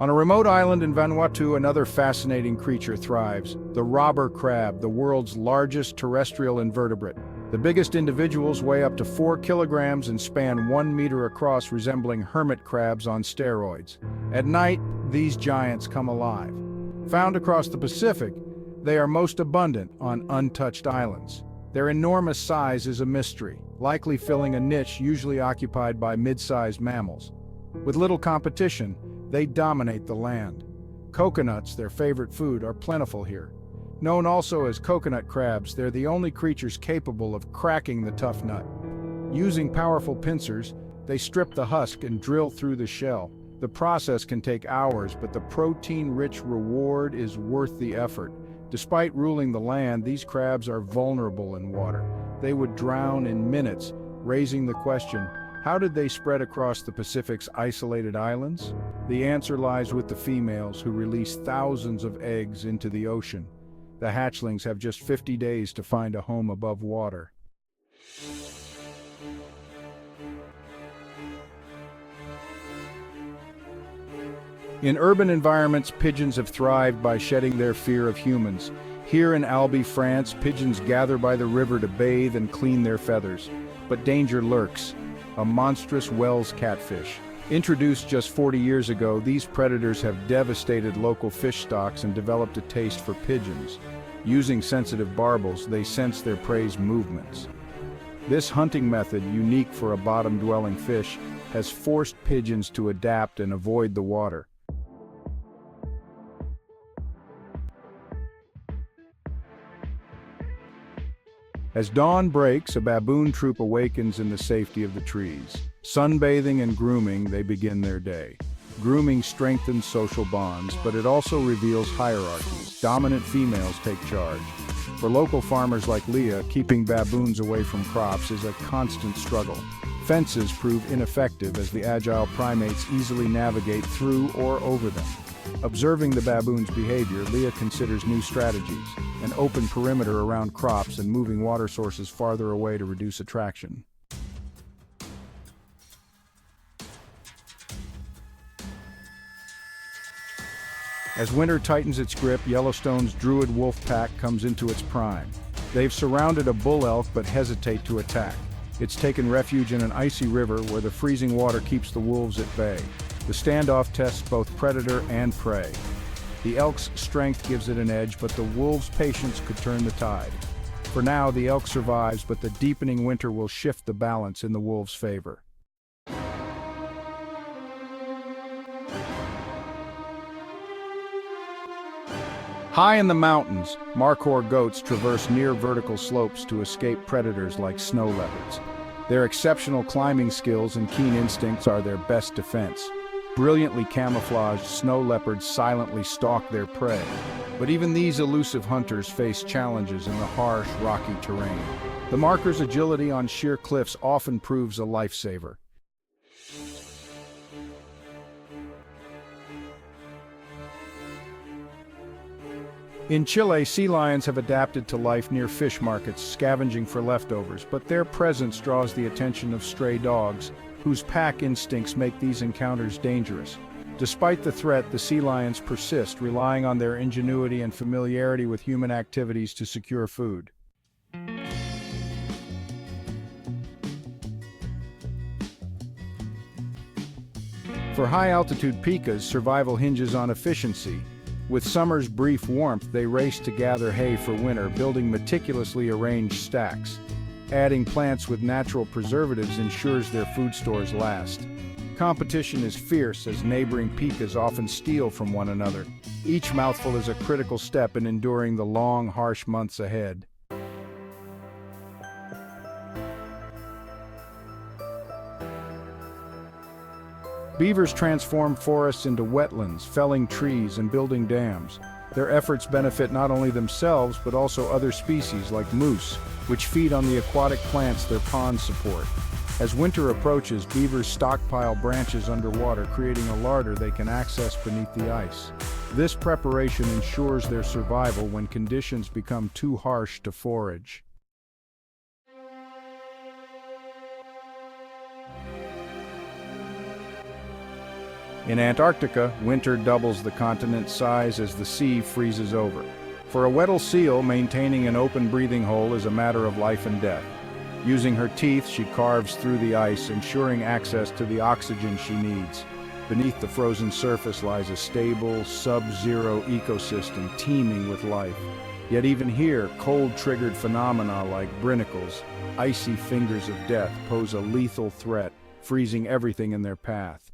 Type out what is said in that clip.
On a remote island in Vanuatu, another fascinating creature thrives, the robber crab, the world's largest terrestrial invertebrate. The biggest individuals weigh up to 4 kilograms and span 1 meter across, resembling hermit crabs on steroids. At night, these giants come alive. Found across the Pacific, they are most abundant on untouched islands. Their enormous size is a mystery, likely filling a niche usually occupied by mid-sized mammals. With little competition, they dominate the land. Coconuts, their favorite food, are plentiful here. Known also as coconut crabs, they're the only creatures capable of cracking the tough nut. Using powerful pincers, they strip the husk and drill through the shell. The process can take hours, but the protein-rich reward is worth the effort. Despite ruling the land, these crabs are vulnerable in water. They would drown in minutes, raising the question, how did they spread across the Pacific's isolated islands? The answer lies with the females, who release thousands of eggs into the ocean. The hatchlings have just 50 days to find a home above water. In urban environments, pigeons have thrived by shedding their fear of humans. Here in Albi, France, pigeons gather by the river to bathe and clean their feathers. But danger lurks. A monstrous Wells catfish. Introduced just 40 years ago, these predators have devastated local fish stocks and developed a taste for pigeons. Using sensitive barbels, they sense their prey's movements. This hunting method, unique for a bottom-dwelling fish, has forced pigeons to adapt and avoid the water. As dawn breaks, a baboon troop awakens in the safety of the trees. Sunbathing and grooming, they begin their day. Grooming strengthens social bonds, but it also reveals hierarchies. Dominant females take charge. For local farmers like Leah, keeping baboons away from crops is a constant struggle. Fences prove ineffective as the agile primates easily navigate through or over them. Observing the baboon's behavior, Leah considers new strategies, an open perimeter around crops and moving water sources farther away to reduce attraction. As winter tightens its grip, Yellowstone's druid wolf pack comes into its prime. They've surrounded a bull elk but hesitate to attack. It's taken refuge in an icy river where the freezing water keeps the wolves at bay. The standoff tests both predator and prey. The elk's strength gives it an edge, but the wolves' patience could turn the tide. For now, the elk survives, but the deepening winter will shift the balance in the wolves' favor. High in the mountains, markhor goats traverse near vertical slopes to escape predators like snow leopards. Their exceptional climbing skills and keen instincts are their best defense. Brilliantly camouflaged snow leopards silently stalk their prey. But even these elusive hunters face challenges in the harsh, rocky terrain. The marker's agility on sheer cliffs often proves a lifesaver. In Chile, sea lions have adapted to life near fish markets, scavenging for leftovers, but their presence draws the attention of stray dogs, whose pack instincts make these encounters dangerous. Despite the threat, the sea lions persist, relying on their ingenuity and familiarity with human activities to secure food. For high-altitude Pikas, survival hinges on efficiency. With summer's brief warmth, they race to gather hay for winter, building meticulously arranged stacks. Adding plants with natural preservatives ensures their food stores last. Competition is fierce as neighboring Pikas often steal from one another. Each mouthful is a critical step in enduring the long, harsh months ahead. Beavers transform forests into wetlands, felling trees and building dams. Their efforts benefit not only themselves but also other species like moose, which feed on the aquatic plants their ponds support. As winter approaches, beavers stockpile branches underwater, creating a larder they can access beneath the ice. This preparation ensures their survival when conditions become too harsh to forage. In Antarctica, winter doubles the continent's size as the sea freezes over. For a Weddell seal, maintaining an open breathing hole is a matter of life and death. Using her teeth, she carves through the ice, ensuring access to the oxygen she needs. Beneath the frozen surface lies a stable, sub-zero ecosystem teeming with life. Yet even here, cold-triggered phenomena like brinicles, icy fingers of death, pose a lethal threat, freezing everything in their path.